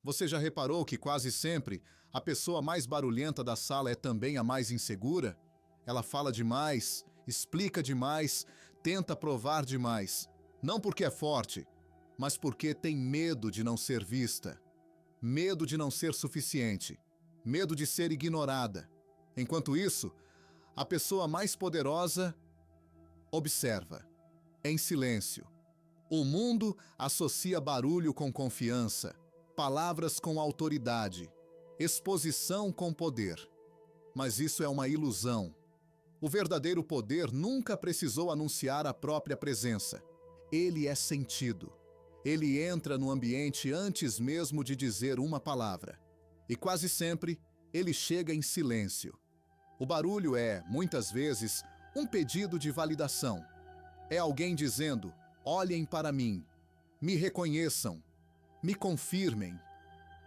Você já reparou que quase sempre a pessoa mais barulhenta da sala é também a mais insegura? Ela fala demais, explica demais, tenta provar demais. Não porque é forte, mas porque tem medo de não ser vista. Medo de não ser suficiente. Medo de ser ignorada. Enquanto isso, a pessoa mais poderosa observa, em silêncio. O mundo associa barulho com confiança, palavras com autoridade, exposição com poder. Mas isso é uma ilusão. O verdadeiro poder nunca precisou anunciar a própria presença. Ele é sentido. Ele entra no ambiente antes mesmo de dizer uma palavra. E quase sempre, ele chega em silêncio. O barulho é, muitas vezes, um pedido de validação. É alguém dizendo: olhem para mim, me reconheçam, me confirmem.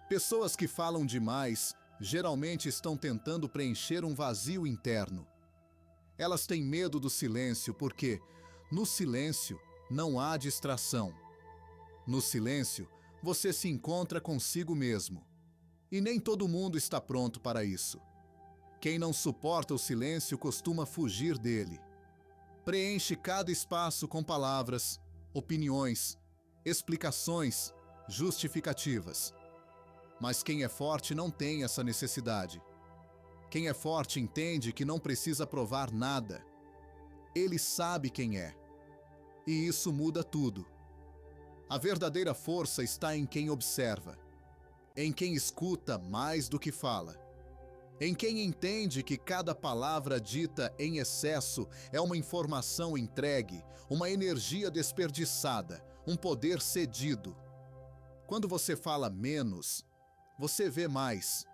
Pessoas que falam demais geralmente estão tentando preencher um vazio interno. Elas têm medo do silêncio porque, no silêncio, não há distração. No silêncio, você se encontra consigo mesmo. E nem todo mundo está pronto para isso. Quem não suporta o silêncio costuma fugir dele. Preenche cada espaço com palavras, opiniões, explicações, justificativas. Mas quem é forte não tem essa necessidade. Quem é forte entende que não precisa provar nada. Ele sabe quem é. E isso muda tudo. A verdadeira força está em quem observa, em quem escuta mais do que fala, em quem entende que cada palavra dita em excesso é uma informação entregue, uma energia desperdiçada, um poder cedido. Quando você fala menos, você vê mais.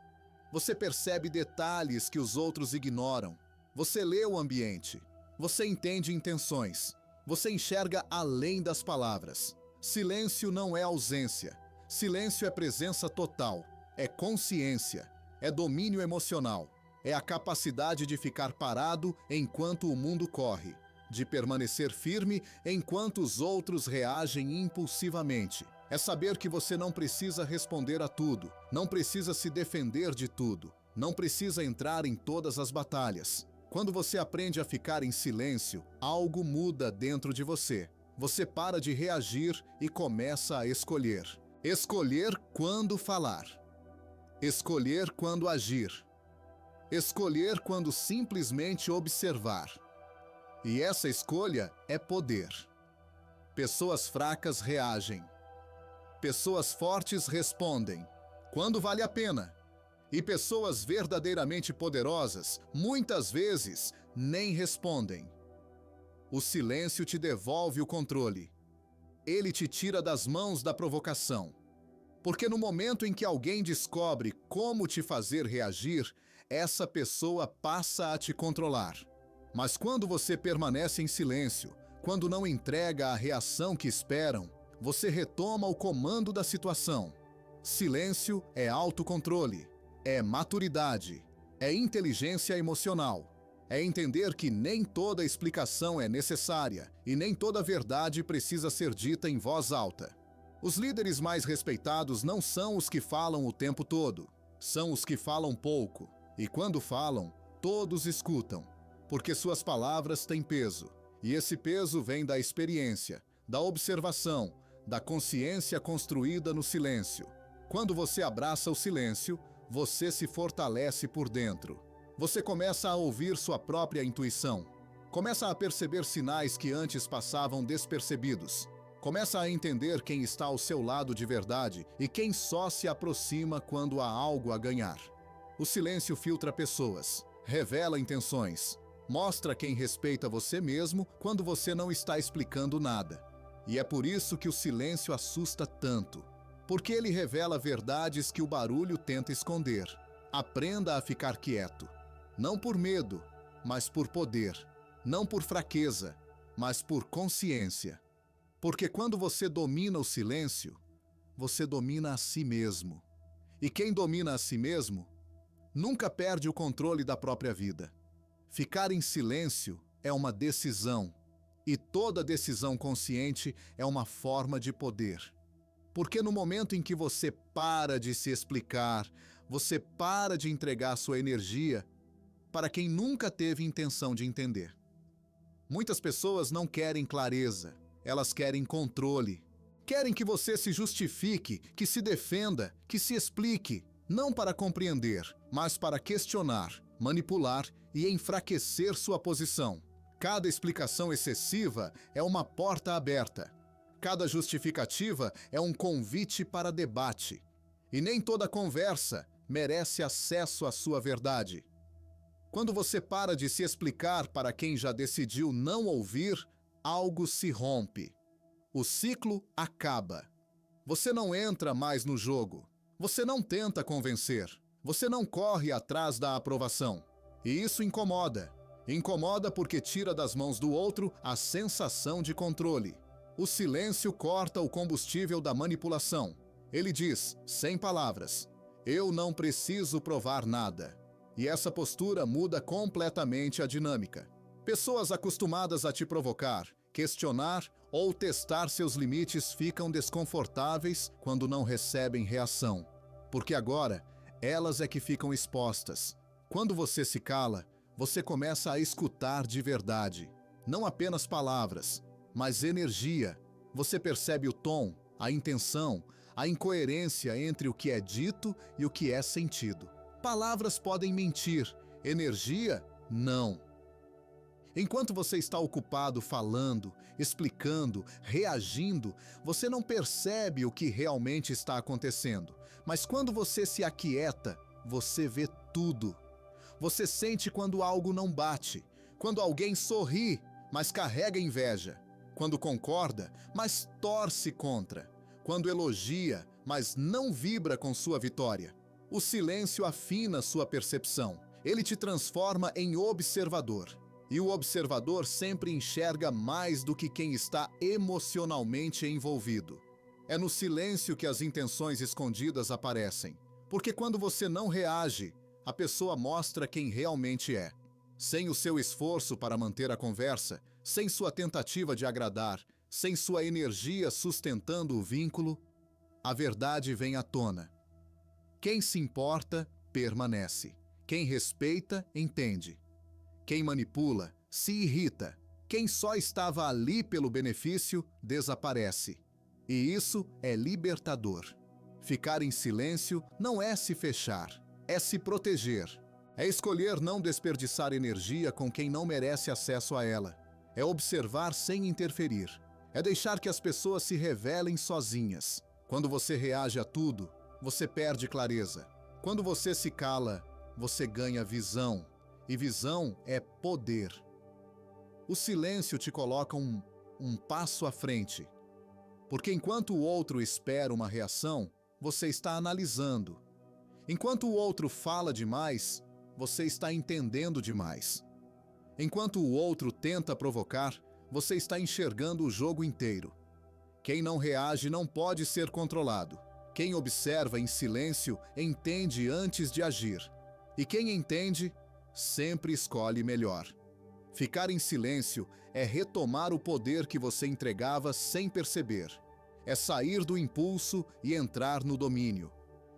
Você percebe detalhes que os outros ignoram. Você lê o ambiente. Você entende intenções. Você enxerga além das palavras. Silêncio não é ausência. Silêncio é presença total. É consciência. É domínio emocional. É a capacidade de ficar parado enquanto o mundo corre. De permanecer firme enquanto os outros reagem impulsivamente. É saber que você não precisa responder a tudo. Não precisa se defender de tudo. Não precisa entrar em todas as batalhas. Quando você aprende a ficar em silêncio, algo muda dentro de você. Você para de reagir e começa a escolher. Escolher quando falar. Escolher quando agir. Escolher quando simplesmente observar. E essa escolha é poder. Pessoas fracas reagem. Pessoas fortes respondem, quando vale a pena. E pessoas verdadeiramente poderosas, muitas vezes, nem respondem. O silêncio te devolve o controle. Ele te tira das mãos da provocação. Porque no momento em que alguém descobre como te fazer reagir, essa pessoa passa a te controlar. Mas quando você permanece em silêncio, quando não entrega a reação que esperam, você retoma o comando da situação. Silêncio é autocontrole, é maturidade, é inteligência emocional. É entender que nem toda explicação é necessária e nem toda verdade precisa ser dita em voz alta. Os líderes mais respeitados não são os que falam o tempo todo, são os que falam pouco. E quando falam, todos escutam, porque suas palavras têm peso. E esse peso vem da experiência, da observação, da consciência construída no silêncio. Quando você abraça o silêncio, você se fortalece por dentro. Você começa a ouvir sua própria intuição. Começa a perceber sinais que antes passavam despercebidos. Começa a entender quem está ao seu lado de verdade e quem só se aproxima quando há algo a ganhar. O silêncio filtra pessoas, revela intenções, mostra quem respeita você mesmo quando você não está explicando nada. E é por isso que o silêncio assusta tanto, porque ele revela verdades que o barulho tenta esconder. Aprenda a ficar quieto. Não por medo, mas por poder. Não por fraqueza, mas por consciência. Porque quando você domina o silêncio, você domina a si mesmo. E quem domina a si mesmo, nunca perde o controle da própria vida. Ficar em silêncio é uma decisão. E toda decisão consciente é uma forma de poder. Porque no momento em que você para de se explicar, você para de entregar sua energia para quem nunca teve intenção de entender. Muitas pessoas não querem clareza, elas querem controle. Querem que você se justifique, que se defenda, que se explique, não para compreender, mas para questionar, manipular e enfraquecer sua posição. Cada explicação excessiva é uma porta aberta. Cada justificativa é um convite para debate. E nem toda conversa merece acesso à sua verdade. Quando você para de se explicar para quem já decidiu não ouvir, algo se rompe. O ciclo acaba. Você não entra mais no jogo. Você não tenta convencer. Você não corre atrás da aprovação. E isso incomoda. Incomoda porque tira das mãos do outro a sensação de controle. O silêncio corta o combustível da manipulação. Ele diz, sem palavras, eu não preciso provar nada. E essa postura muda completamente a dinâmica. Pessoas acostumadas a te provocar, questionar ou testar seus limites ficam desconfortáveis quando não recebem reação. Porque agora, elas é que ficam expostas. Quando você se cala, você começa a escutar de verdade. Não apenas palavras, mas energia. Você percebe o tom, a intenção, a incoerência entre o que é dito e o que é sentido. Palavras podem mentir, energia, não. Enquanto você está ocupado falando, explicando, reagindo, você não percebe o que realmente está acontecendo. Mas quando você se aquieta, você vê tudo. Você sente quando algo não bate, quando alguém sorri, mas carrega inveja, quando concorda, mas torce contra, quando elogia, mas não vibra com sua vitória. O silêncio afina sua percepção. Ele te transforma em observador. E o observador sempre enxerga mais do que quem está emocionalmente envolvido. É no silêncio que as intenções escondidas aparecem. Porque quando você não reage, a pessoa mostra quem realmente é. Sem o seu esforço para manter a conversa, sem sua tentativa de agradar, sem sua energia sustentando o vínculo, a verdade vem à tona. Quem se importa, permanece. Quem respeita, entende. Quem manipula, se irrita. Quem só estava ali pelo benefício, desaparece. E isso é libertador. Ficar em silêncio não é se fechar, é se proteger. É escolher não desperdiçar energia com quem não merece acesso a ela. É observar sem interferir. É deixar que as pessoas se revelem sozinhas. Quando você reage a tudo, você perde clareza. Quando você se cala, você ganha visão. E visão é poder. O silêncio te coloca um passo à frente. Porque enquanto o outro espera uma reação, você está analisando. Enquanto o outro fala demais, você está entendendo demais. Enquanto o outro tenta provocar, você está enxergando o jogo inteiro. Quem não reage não pode ser controlado. Quem observa em silêncio entende antes de agir. E quem entende, sempre escolhe melhor. Ficar em silêncio é retomar o poder que você entregava sem perceber. É sair do impulso e entrar no domínio.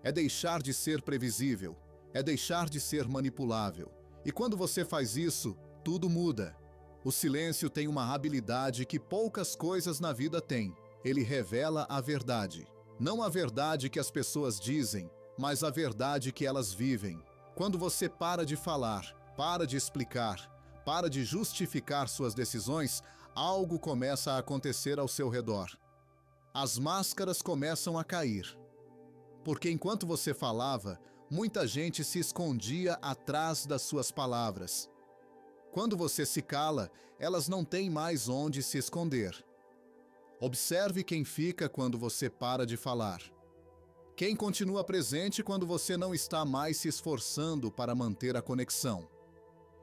É deixar de ser previsível. É deixar de ser manipulável. E quando você faz isso, tudo muda. O silêncio tem uma habilidade que poucas coisas na vida têm. Ele revela a verdade. Não a verdade que as pessoas dizem, mas a verdade que elas vivem. Quando você para de falar, para de explicar, para de justificar suas decisões, algo começa a acontecer ao seu redor. As máscaras começam a cair. Porque enquanto você falava, muita gente se escondia atrás das suas palavras. Quando você se cala, elas não têm mais onde se esconder. Observe quem fica quando você para de falar. Quem continua presente quando você não está mais se esforçando para manter a conexão.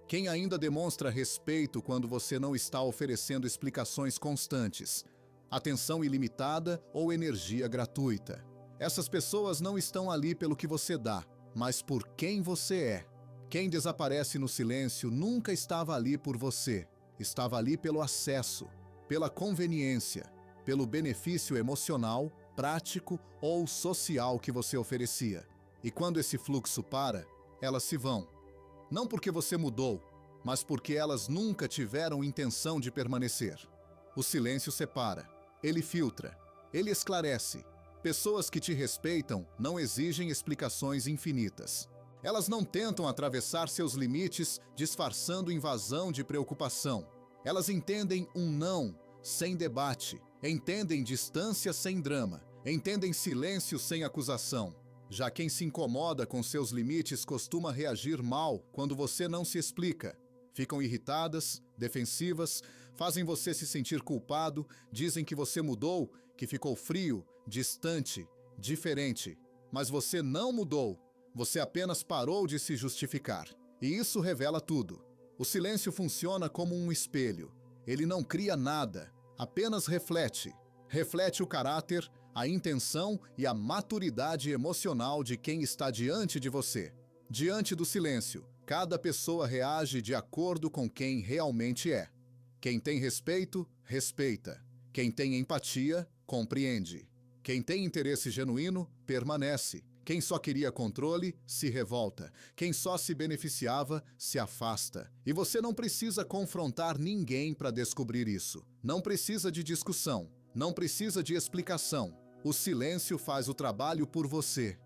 Quem ainda demonstra respeito quando você não está oferecendo explicações constantes, atenção ilimitada ou energia gratuita. Essas pessoas não estão ali pelo que você dá, mas por quem você é. Quem desaparece no silêncio nunca estava ali por você. Estava ali pelo acesso, pela conveniência, pelo benefício emocional prático ou social que você oferecia. E quando esse fluxo para, elas se vão. Não porque você mudou, mas porque elas nunca tiveram intenção de permanecer. O silêncio separa, ele filtra, ele esclarece. Pessoas que te respeitam não exigem explicações infinitas. Elas não tentam atravessar seus limites disfarçando invasão de preocupação. Elas entendem um não sem debate, entendem distância sem drama, entendem silêncio sem acusação. Já quem se incomoda com seus limites costuma reagir mal quando você não se explica. Ficam irritadas, defensivas, fazem você se sentir culpado, dizem que você mudou, que ficou frio, distante, diferente. Mas você não mudou, você apenas parou de se justificar. E isso revela tudo. O silêncio funciona como um espelho. Ele não cria nada, apenas reflete. Reflete o caráter, a intenção e a maturidade emocional de quem está diante de você. Diante do silêncio, cada pessoa reage de acordo com quem realmente é. Quem tem respeito, respeita. Quem tem empatia, compreende. Quem tem interesse genuíno, permanece. Quem só queria controle, se revolta. Quem só se beneficiava, se afasta. E você não precisa confrontar ninguém para descobrir isso. Não precisa de discussão. Não precisa de explicação. O silêncio faz o trabalho por você.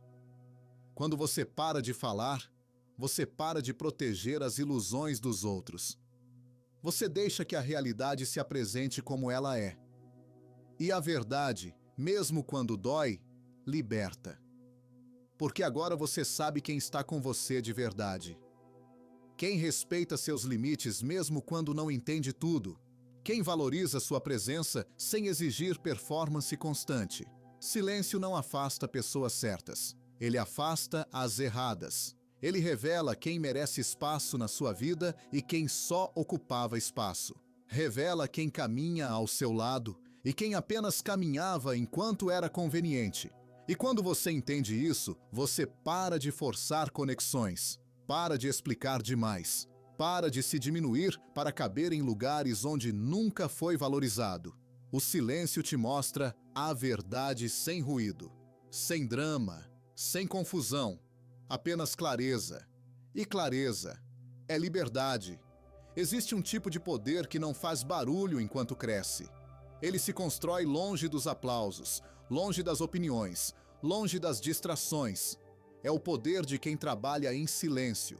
Quando você para de falar, você para de proteger as ilusões dos outros. Você deixa que a realidade se apresente como ela é. E a verdade, mesmo quando dói, liberta. Porque agora você sabe quem está com você de verdade. Quem respeita seus limites mesmo quando não entende tudo. Quem valoriza sua presença sem exigir performance constante. Silêncio não afasta pessoas certas. Ele afasta as erradas. Ele revela quem merece espaço na sua vida e quem só ocupava espaço. Revela quem caminha ao seu lado e quem apenas caminhava enquanto era conveniente. E quando você entende isso, você para de forçar conexões, para de explicar demais, para de se diminuir para caber em lugares onde nunca foi valorizado. O silêncio te mostra a verdade sem ruído, sem drama, sem confusão, apenas clareza. E clareza é liberdade. Existe um tipo de poder que não faz barulho enquanto cresce. Ele se constrói longe dos aplausos, longe das opiniões, longe das distrações. É o poder de quem trabalha em silêncio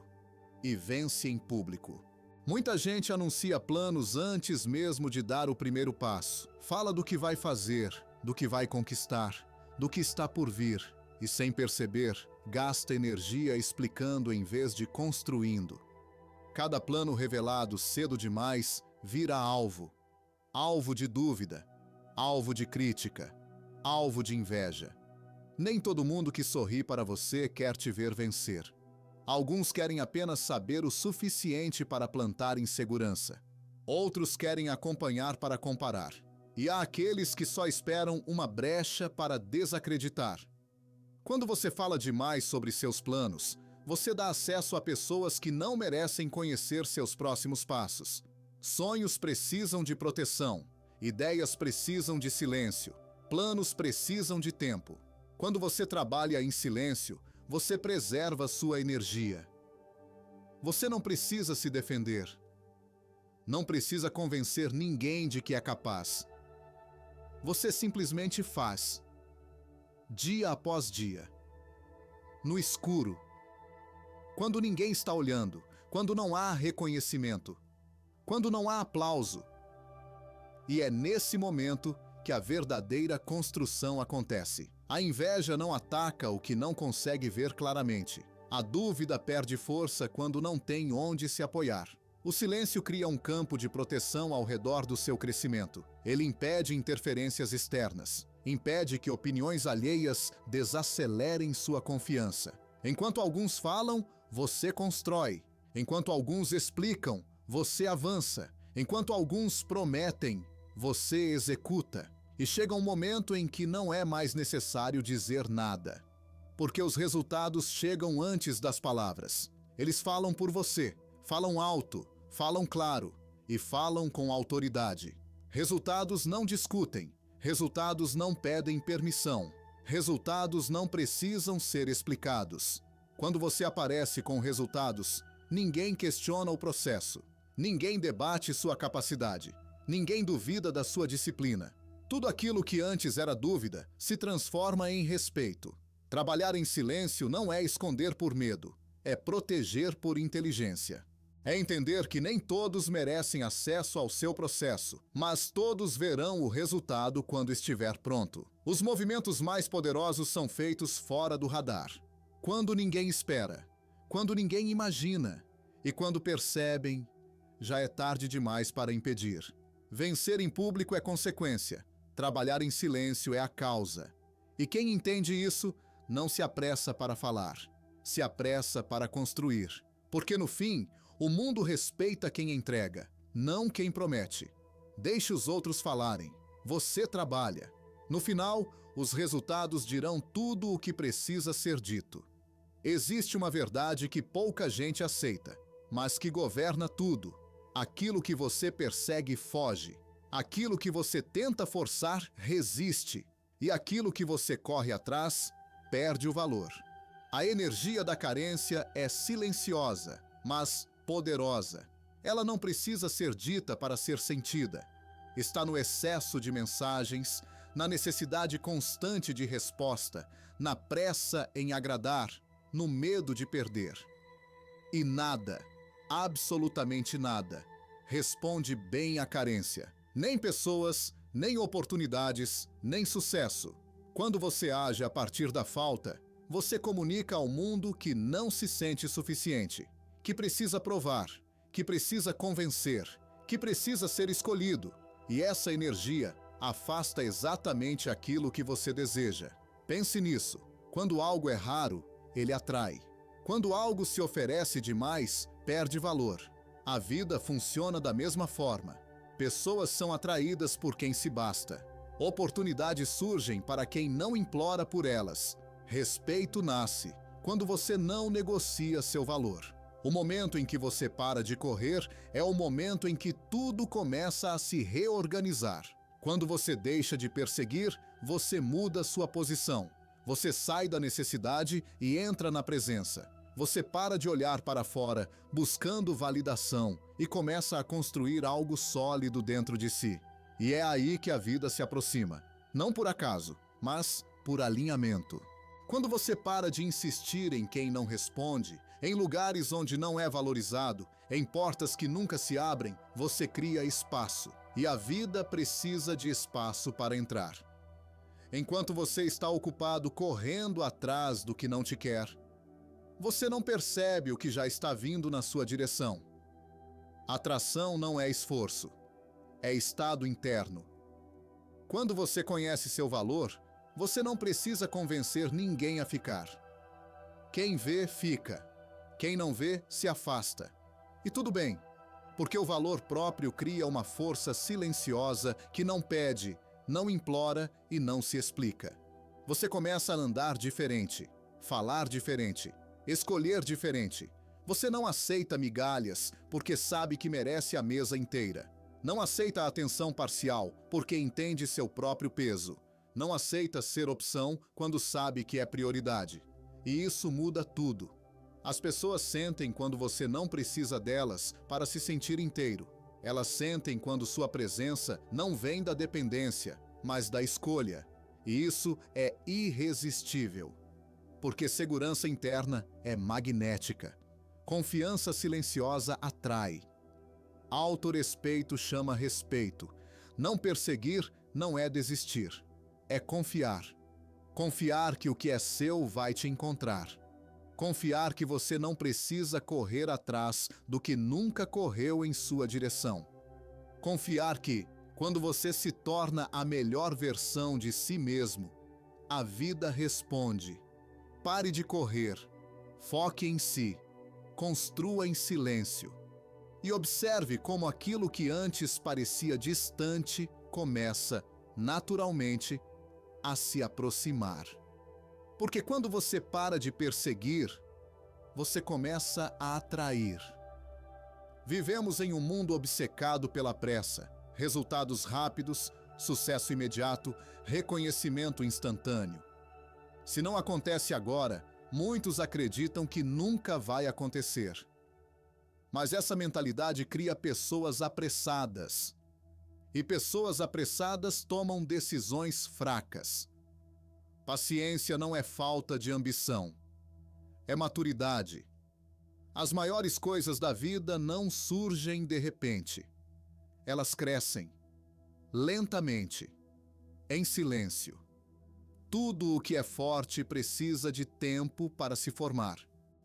e vence em público. Muita gente anuncia planos antes mesmo de dar o primeiro passo. Fala do que vai fazer, do que vai conquistar, do que está por vir. E sem perceber, gasta energia explicando em vez de construindo. Cada plano revelado cedo demais vira alvo. Alvo de dúvida, alvo de crítica, alvo de inveja. Nem todo mundo que sorri para você quer te ver vencer. Alguns querem apenas saber o suficiente para plantar insegurança. Outros querem acompanhar para comparar. E há aqueles que só esperam uma brecha para desacreditar. Quando você fala demais sobre seus planos, você dá acesso a pessoas que não merecem conhecer seus próximos passos. Sonhos precisam de proteção, ideias precisam de silêncio, planos precisam de tempo. Quando você trabalha em silêncio, você preserva sua energia. Você não precisa se defender. Não precisa convencer ninguém de que é capaz. Você simplesmente faz. Dia após dia. No escuro. Quando ninguém está olhando, quando não há reconhecimento, quando não há aplauso. E é nesse momento que a verdadeira construção acontece. A inveja não ataca o que não consegue ver claramente. A dúvida perde força quando não tem onde se apoiar. O silêncio cria um campo de proteção ao redor do seu crescimento. Ele impede interferências externas. Impede que opiniões alheias desacelerem sua confiança. Enquanto alguns falam, você constrói. Enquanto alguns explicam, você avança. Enquanto alguns prometem, você executa. E chega um momento em que não é mais necessário dizer nada. Porque os resultados chegam antes das palavras. Eles falam por você, falam alto, falam claro e falam com autoridade. Resultados não discutem, Resultados não pedem permissão. Resultados não precisam ser explicados. Quando você aparece com resultados, ninguém questiona o processo. Ninguém debate sua capacidade. Ninguém duvida da sua disciplina. Tudo aquilo que antes era dúvida se transforma em respeito. Trabalhar em silêncio não é esconder por medo, é proteger por inteligência. É entender que nem todos merecem acesso ao seu processo, mas todos verão o resultado quando estiver pronto. Os movimentos mais poderosos são feitos fora do radar. Quando ninguém espera, quando ninguém imagina e quando percebem, já é tarde demais para impedir. Vencer em público é consequência, trabalhar em silêncio é a causa. E quem entende isso, não se apressa para falar, se apressa para construir. Porque no fim, o mundo respeita quem entrega, não quem promete. Deixe os outros falarem, você trabalha. No final, os resultados dirão tudo o que precisa ser dito. Existe uma verdade que pouca gente aceita, mas que governa tudo. Aquilo que você persegue foge. Aquilo que você tenta forçar resiste. E aquilo que você corre atrás perde o valor. A energia da carência é silenciosa, mas poderosa. Ela não precisa ser dita para ser sentida. Está no excesso de mensagens, na necessidade constante de resposta, na pressa em agradar, no medo de perder. E nada, absolutamente nada, responde bem à carência. Nem pessoas, nem oportunidades, nem sucesso. Quando você age a partir da falta, você comunica ao mundo que não se sente suficiente, que precisa provar, que precisa convencer, que precisa ser escolhido. E essa energia afasta exatamente aquilo que você deseja. Pense nisso. Quando algo é raro, ele atrai. Quando algo se oferece demais, perde valor. A vida funciona da mesma forma. Pessoas são atraídas por quem se basta. Oportunidades surgem para quem não implora por elas. Respeito nasce quando você não negocia seu valor. O momento em que você para de correr é o momento em que tudo começa a se reorganizar. Quando você deixa de perseguir, você muda sua posição. Você sai da necessidade e entra na presença. Você para de olhar para fora, buscando validação, e começa a construir algo sólido dentro de si. E é aí que a vida se aproxima. Não por acaso, mas por alinhamento. Quando você para de insistir em quem não responde, em lugares onde não é valorizado, em portas que nunca se abrem, você cria espaço. E a vida precisa de espaço para entrar. Enquanto você está ocupado correndo atrás do que não te quer, você não percebe o que já está vindo na sua direção. Atração não é esforço, é estado interno. Quando você conhece seu valor, você não precisa convencer ninguém a ficar. Quem vê, fica. Quem não vê, se afasta. E tudo bem, porque o valor próprio cria uma força silenciosa que não pede, não implora e não se explica. Você começa a andar diferente, falar diferente, escolher diferente. Você não aceita migalhas porque sabe que merece a mesa inteira. Não aceita a atenção parcial porque entende seu próprio peso. Não aceita ser opção quando sabe que é prioridade. E isso muda tudo. As pessoas sentem quando você não precisa delas para se sentir inteiro. Elas sentem quando sua presença não vem da dependência, mas da escolha. E isso é irresistível. Porque segurança interna é magnética. Confiança silenciosa atrai. Autorrespeito chama respeito. Não perseguir não é desistir. É confiar. Confiar que o que é seu vai te encontrar. Confiar que você não precisa correr atrás do que nunca correu em sua direção. Confiar que, quando você se torna a melhor versão de si mesmo, a vida responde. Pare de correr. Foque em si. Construa em silêncio. E observe como aquilo que antes parecia distante começa, naturalmente, a se aproximar. Porque quando você para de perseguir, você começa a atrair. Vivemos em um mundo obcecado pela pressa, resultados rápidos, sucesso imediato, reconhecimento instantâneo. Se não acontece agora, muitos acreditam que nunca vai acontecer. Mas essa mentalidade cria pessoas apressadas. E pessoas apressadas tomam decisões fracas. Paciência não é falta de ambição, é maturidade. As maiores coisas da vida não surgem de repente. Elas crescem, lentamente, em silêncio. Tudo o que é forte precisa de tempo para se formar.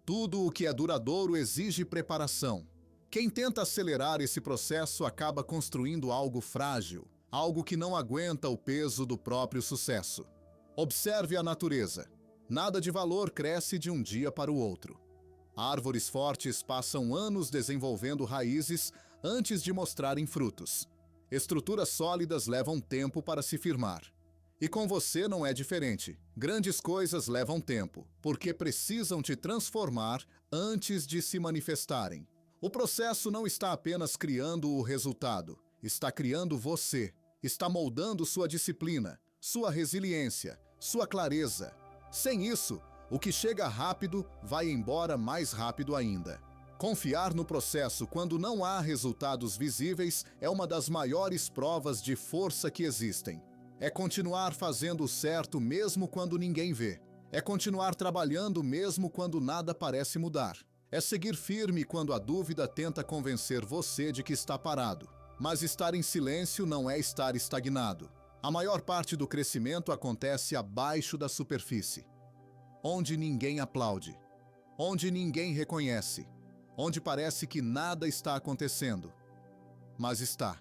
Tudo o que é duradouro exige preparação. Quem tenta acelerar esse processo acaba construindo algo frágil, algo que não aguenta o peso do próprio sucesso. Observe a natureza. Nada de valor cresce de um dia para o outro. Árvores fortes passam anos desenvolvendo raízes antes de mostrarem frutos. Estruturas sólidas levam tempo para se firmar. E com você não é diferente. Grandes coisas levam tempo, porque precisam te transformar antes de se manifestarem. O processo não está apenas criando o resultado, está criando você, está moldando sua disciplina, sua resiliência, sua clareza. Sem isso, o que chega rápido vai embora mais rápido ainda. Confiar no processo quando não há resultados visíveis é uma das maiores provas de força que existem. É continuar fazendo o certo mesmo quando ninguém vê. É continuar trabalhando mesmo quando nada parece mudar. É seguir firme quando a dúvida tenta convencer você de que está parado. Mas estar em silêncio não é estar estagnado. A maior parte do crescimento acontece abaixo da superfície, onde ninguém aplaude, onde ninguém reconhece, onde parece que nada está acontecendo. Mas está.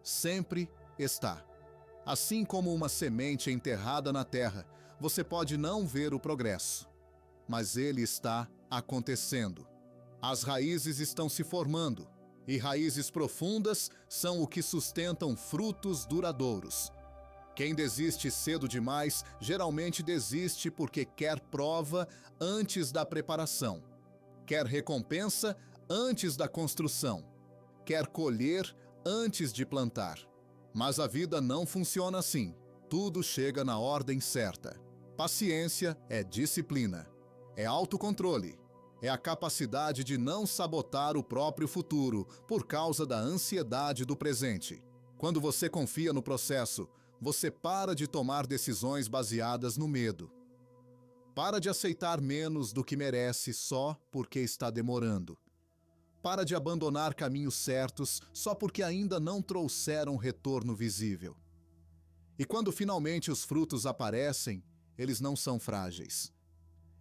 Sempre está. Assim como uma semente enterrada na terra, você pode não ver o progresso, mas ele está acontecendo. As raízes estão se formando, e raízes profundas são o que sustentam frutos duradouros. Quem desiste cedo demais, geralmente desiste porque quer prova antes da preparação, quer recompensa antes da construção, quer colher antes de plantar. Mas a vida não funciona assim. Tudo chega na ordem certa. Paciência é disciplina, é autocontrole, é a capacidade de não sabotar o próprio futuro por causa da ansiedade do presente. Quando você confia no processo, você para de tomar decisões baseadas no medo. Para de aceitar menos do que merece só porque está demorando. Para de abandonar caminhos certos só porque ainda não trouxeram retorno visível. E quando finalmente os frutos aparecem, eles não são frágeis.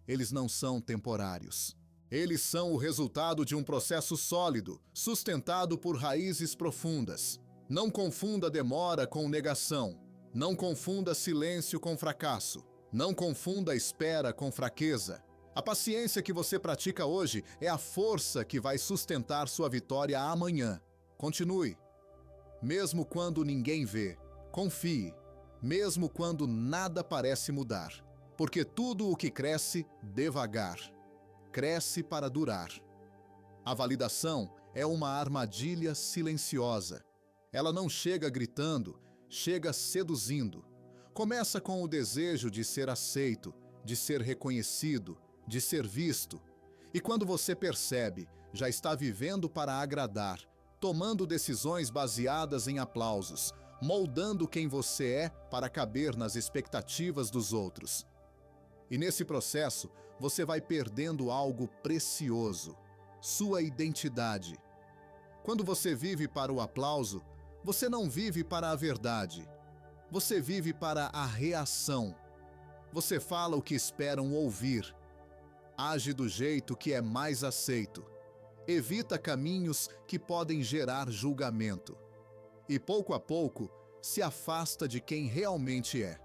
Eles não são temporários. Eles são o resultado de um processo sólido, sustentado por raízes profundas. Não confunda demora com negação. Não confunda silêncio com fracasso. Não confunda espera com fraqueza. A paciência que você pratica hoje é a força que vai sustentar sua vitória amanhã. Continue. Mesmo quando ninguém vê, confie. Mesmo quando nada parece mudar. Porque tudo o que cresce, devagar, cresce para durar. A validação é uma armadilha silenciosa. Ela não chega gritando, chega seduzindo. Começa com o desejo de ser aceito, de ser reconhecido, de ser visto. E quando você percebe, já está vivendo para agradar, tomando decisões baseadas em aplausos, moldando quem você é para caber nas expectativas dos outros. E nesse processo, você vai perdendo algo precioso, sua identidade. Quando você vive para o aplauso, você não vive para a verdade. Você vive para a reação. Você fala o que esperam ouvir. Age do jeito que é mais aceito. Evita caminhos que podem gerar julgamento. E pouco a pouco, se afasta de quem realmente é.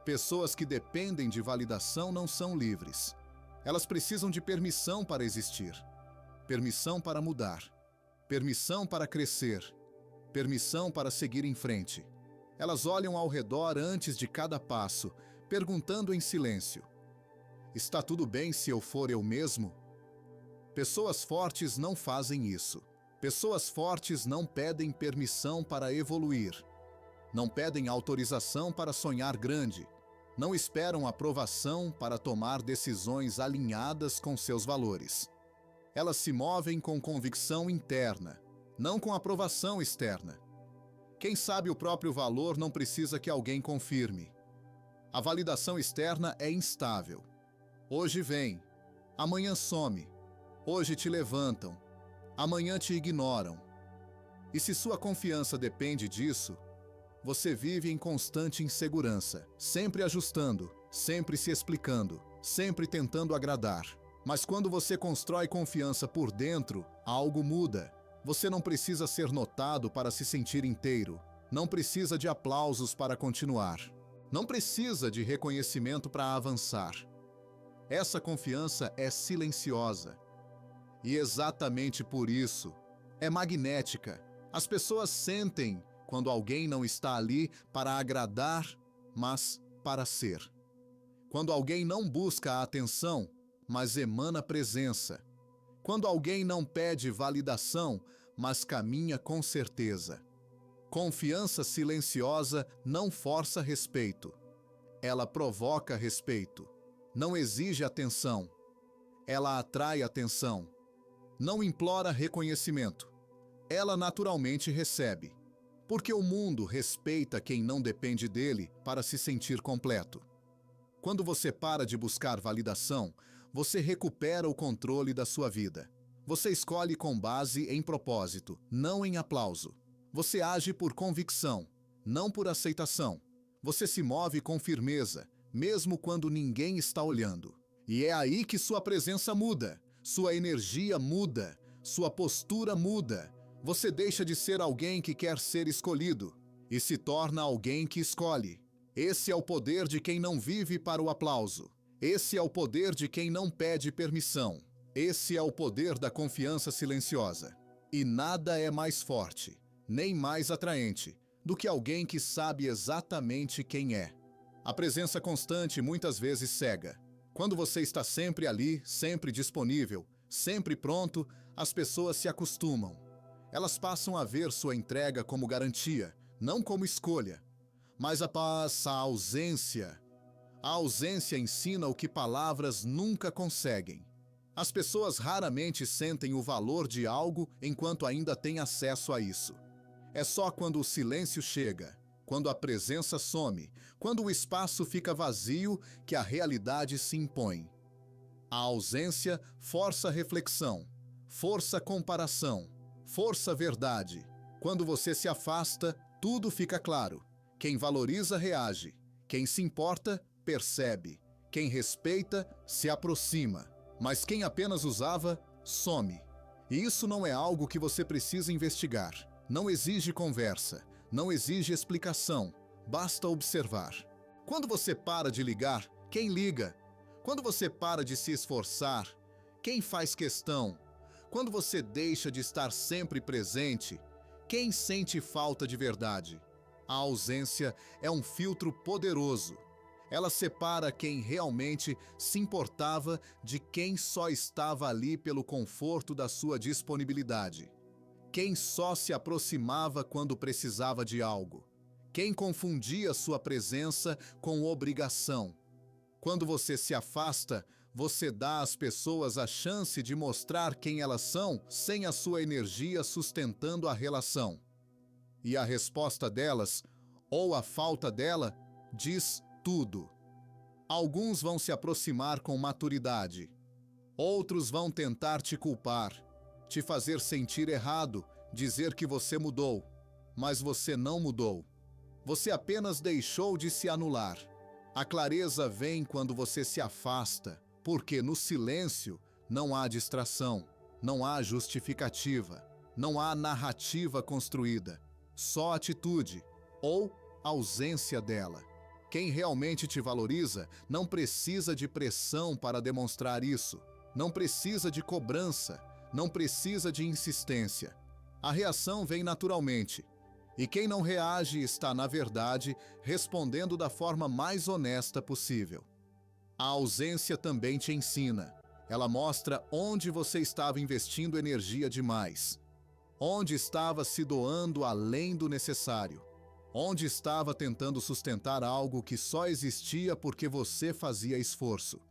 Pessoas que dependem de validação não são livres. Elas precisam de permissão para existir. Permissão para mudar. Permissão para crescer. Permissão para seguir em frente. Elas olham ao redor antes de cada passo, perguntando em silêncio: está tudo bem se eu for eu mesmo? Pessoas fortes não fazem isso. Pessoas fortes não pedem permissão para evoluir. Não pedem autorização para sonhar grande. Não esperam aprovação para tomar decisões alinhadas com seus valores. Elas se movem com convicção interna, não com aprovação externa. Quem sabe o próprio valor não precisa que alguém confirme. A validação externa é instável. Hoje vem, amanhã some. Hoje te levantam, amanhã te ignoram. E se sua confiança depende disso, você vive em constante insegurança, sempre ajustando, sempre se explicando, sempre tentando agradar. Mas quando você constrói confiança por dentro, algo muda. Você não precisa ser notado para se sentir inteiro. Não precisa de aplausos para continuar. Não precisa de reconhecimento para avançar. Essa confiança é silenciosa. E exatamente por isso, é magnética. As pessoas sentem quando alguém não está ali para agradar, mas para ser. Quando alguém não busca a atenção, mas emana presença. Quando alguém não pede validação, mas caminha com certeza. Confiança silenciosa não força respeito. Ela provoca respeito. Não exige atenção. Ela atrai atenção. Não implora reconhecimento. Ela naturalmente recebe. Porque o mundo respeita quem não depende dele para se sentir completo. Quando você para de buscar validação, você recupera o controle da sua vida. Você escolhe com base em propósito, não em aplauso. Você age por convicção, não por aceitação. Você se move com firmeza, mesmo quando ninguém está olhando. E é aí que sua presença muda, sua energia muda, sua postura muda. Você deixa de ser alguém que quer ser escolhido e se torna alguém que escolhe. Esse é o poder de quem não vive para o aplauso. Esse é o poder de quem não pede permissão. Esse é o poder da confiança silenciosa. E nada é mais forte, nem mais atraente, do que alguém que sabe exatamente quem é. A presença constante muitas vezes cega. Quando você está sempre ali, sempre disponível, sempre pronto, as pessoas se acostumam. Elas passam a ver sua entrega como garantia, não como escolha. Mas a ausência ensina o que palavras nunca conseguem. As pessoas raramente sentem o valor de algo enquanto ainda têm acesso a isso. É só quando o silêncio chega, quando a presença some, quando o espaço fica vazio que a realidade se impõe. A ausência força reflexão, força comparação, força verdade. Quando você se afasta, tudo fica claro. Quem valoriza, reage. Quem se importa, percebe. Quem respeita, se aproxima. Mas quem apenas usava, some. E isso não é algo que você precisa investigar. Não exige conversa. Não exige explicação. Basta observar. Quando você para de ligar, quem liga? Quando você para de se esforçar, quem faz questão? Quando você deixa de estar sempre presente, quem sente falta de verdade? A ausência é um filtro poderoso. Ela separa quem realmente se importava de quem só estava ali pelo conforto da sua disponibilidade. Quem só se aproximava quando precisava de algo. Quem confundia sua presença com obrigação. Quando você se afasta, você dá às pessoas a chance de mostrar quem elas são sem a sua energia sustentando a relação. E a resposta delas, ou a falta dela, diz tudo. Alguns vão se aproximar com maturidade. Outros vão tentar te culpar, te fazer sentir errado, dizer que você mudou. Mas você não mudou. Você apenas deixou de se anular. A clareza vem quando você se afasta, porque no silêncio não há distração, não há justificativa, não há narrativa construída, só atitude ou ausência dela. Quem realmente te valoriza não precisa de pressão para demonstrar isso, não precisa de cobrança, não precisa de insistência. A reação vem naturalmente. E quem não reage está, na verdade, respondendo da forma mais honesta possível. A ausência também te ensina. Ela mostra onde você estava investindo energia demais. Onde estava se doando além do necessário. Onde estava tentando sustentar algo que só existia porque você fazia esforço?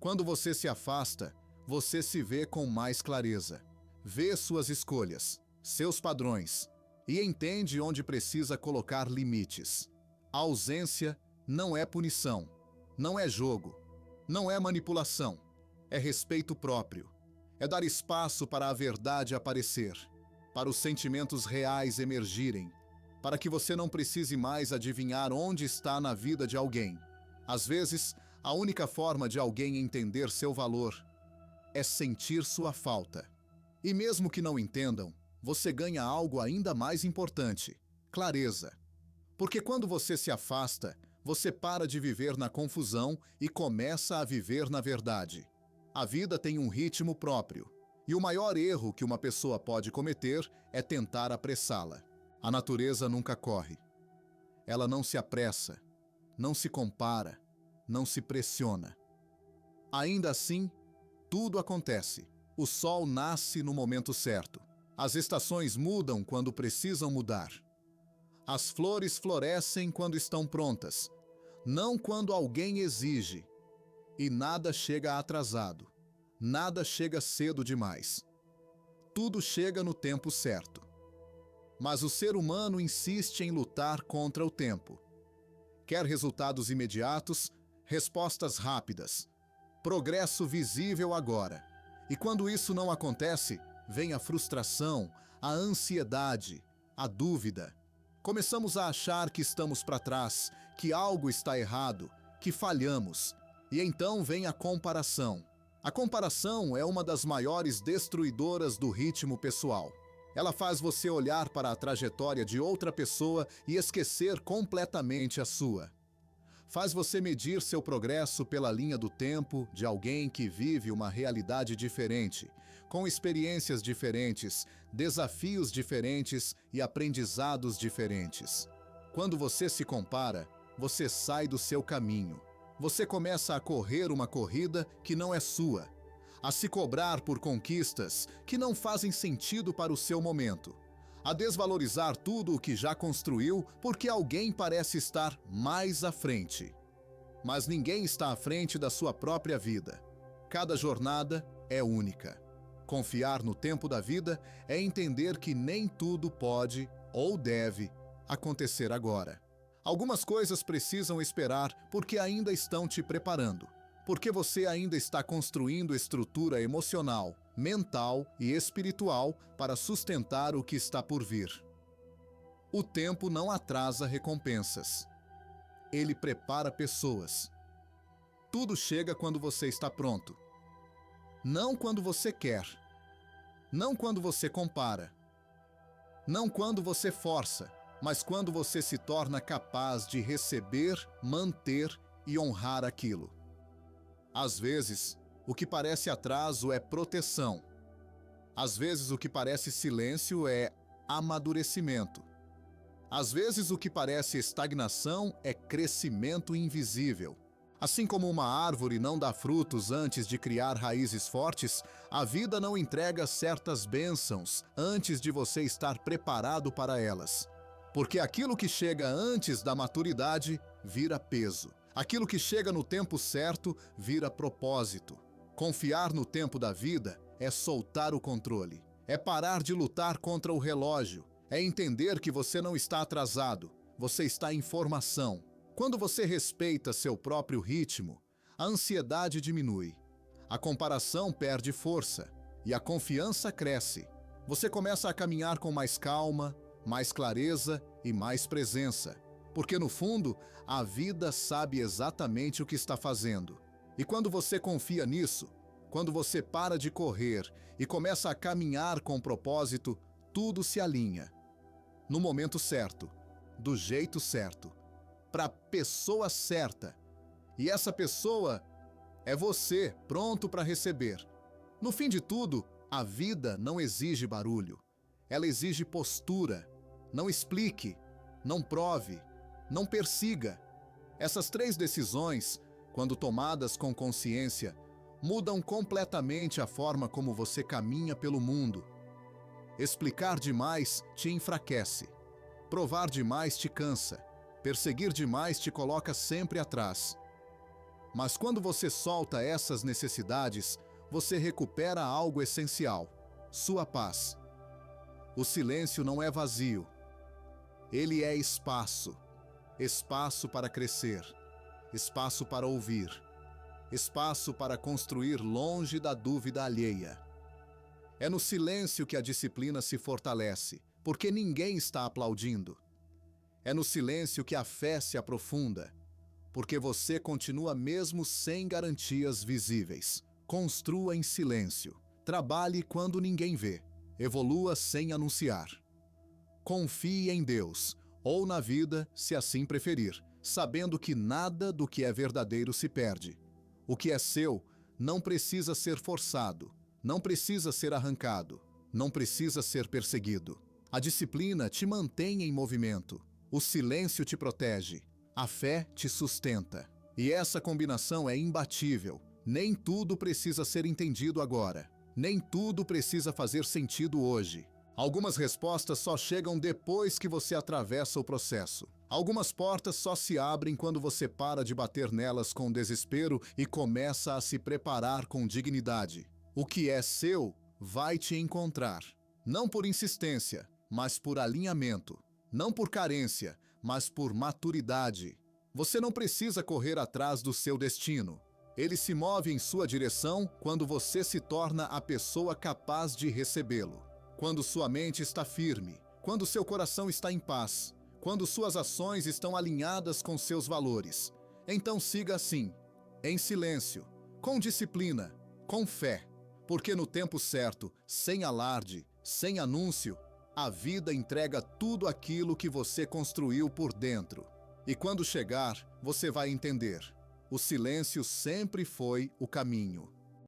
Quando você se afasta, você se vê com mais clareza. Vê suas escolhas, seus padrões e entende onde precisa colocar limites. A ausência não é punição, não é jogo, não é manipulação, é respeito próprio. É dar espaço para a verdade aparecer, para os sentimentos reais emergirem, para que você não precise mais adivinhar onde está na vida de alguém. Às vezes, a única forma de alguém entender seu valor é sentir sua falta. E mesmo que não entendam, você ganha algo ainda mais importante: clareza. Porque quando você se afasta, você para de viver na confusão e começa a viver na verdade. A vida tem um ritmo próprio, e o maior erro que uma pessoa pode cometer é tentar apressá-la. A natureza nunca corre. Ela não se apressa, não se compara, não se pressiona. Ainda assim, tudo acontece. O sol nasce no momento certo. As estações mudam quando precisam mudar. As flores florescem quando estão prontas, não quando alguém exige. E nada chega atrasado, nada chega cedo demais. Tudo chega no tempo certo. Mas o ser humano insiste em lutar contra o tempo. Quer resultados imediatos, respostas rápidas, progresso visível agora. E quando isso não acontece, vem a frustração, a ansiedade, a dúvida. Começamos a achar que estamos para trás, que algo está errado, que falhamos. E então vem a comparação. A comparação é uma das maiores destruidoras do ritmo pessoal. Ela faz você olhar para a trajetória de outra pessoa e esquecer completamente a sua. Faz você medir seu progresso pela linha do tempo de alguém que vive uma realidade diferente, com experiências diferentes, desafios diferentes e aprendizados diferentes. Quando você se compara, você sai do seu caminho. Você começa a correr uma corrida que não é sua, a se cobrar por conquistas que não fazem sentido para o seu momento, a desvalorizar tudo o que já construiu porque alguém parece estar mais à frente. Mas ninguém está à frente da sua própria vida. Cada jornada é única. Confiar no tempo da vida é entender que nem tudo pode ou deve acontecer agora. Algumas coisas precisam esperar porque ainda estão te preparando, porque você ainda está construindo estrutura emocional, mental e espiritual para sustentar o que está por vir. O tempo não atrasa recompensas. Ele prepara pessoas. Tudo chega quando você está pronto. Não quando você quer. Não quando você compara. Não quando você força, mas quando você se torna capaz de receber, manter e honrar aquilo. Às vezes, o que parece atraso é proteção. Às vezes, o que parece silêncio é amadurecimento. Às vezes, o que parece estagnação é crescimento invisível. Assim como uma árvore não dá frutos antes de criar raízes fortes, a vida não entrega certas bênçãos antes de você estar preparado para elas. Porque aquilo que chega antes da maturidade vira peso. Aquilo que chega no tempo certo vira propósito. Confiar no tempo da vida é soltar o controle. É parar de lutar contra o relógio. É entender que você não está atrasado, você está em formação. Quando você respeita seu próprio ritmo, a ansiedade diminui, a comparação perde força e a confiança cresce. Você começa a caminhar com mais calma, mais clareza e mais presença, porque no fundo, a vida sabe exatamente o que está fazendo. E quando você confia nisso, quando você para de correr e começa a caminhar com propósito, tudo se alinha. No momento certo, do jeito certo, para a pessoa certa. E essa pessoa é você, pronto para receber. No fim de tudo, a vida não exige barulho. Ela exige postura. Não explique, não prove, não persiga. Essas 3 decisões, quando tomadas com consciência, mudam completamente a forma como você caminha pelo mundo. Explicar demais te enfraquece. Provar demais te cansa. Perseguir demais te coloca sempre atrás. Mas quando você solta essas necessidades, você recupera algo essencial: sua paz. O silêncio não é vazio. Ele é espaço. Espaço para crescer. Espaço para ouvir. Espaço para construir longe da dúvida alheia. É no silêncio que a disciplina se fortalece, porque ninguém está aplaudindo. É no silêncio que a fé se aprofunda, porque você continua mesmo sem garantias visíveis. Construa em silêncio. Trabalhe quando ninguém vê. Evolua sem anunciar. Confie em Deus, ou na vida, se assim preferir, sabendo que nada do que é verdadeiro se perde. O que é seu não precisa ser forçado, não precisa ser arrancado, não precisa ser perseguido. A disciplina te mantém em movimento, o silêncio te protege, a fé te sustenta. E essa combinação é imbatível. Nem tudo precisa ser entendido agora. Nem tudo precisa fazer sentido hoje. Algumas respostas só chegam depois que você atravessa o processo. Algumas portas só se abrem quando você para de bater nelas com desespero e começa a se preparar com dignidade. O que é seu vai te encontrar. Não por insistência, mas por alinhamento. Não por carência, mas por maturidade. Você não precisa correr atrás do seu destino. Ele se move em sua direção quando você se torna a pessoa capaz de recebê-lo. Quando sua mente está firme, quando seu coração está em paz, quando suas ações estão alinhadas com seus valores. Então siga assim, em silêncio, com disciplina, com fé, porque no tempo certo, sem alarde, sem anúncio, a vida entrega tudo aquilo que você construiu por dentro. E quando chegar, você vai entender: o silêncio sempre foi o caminho.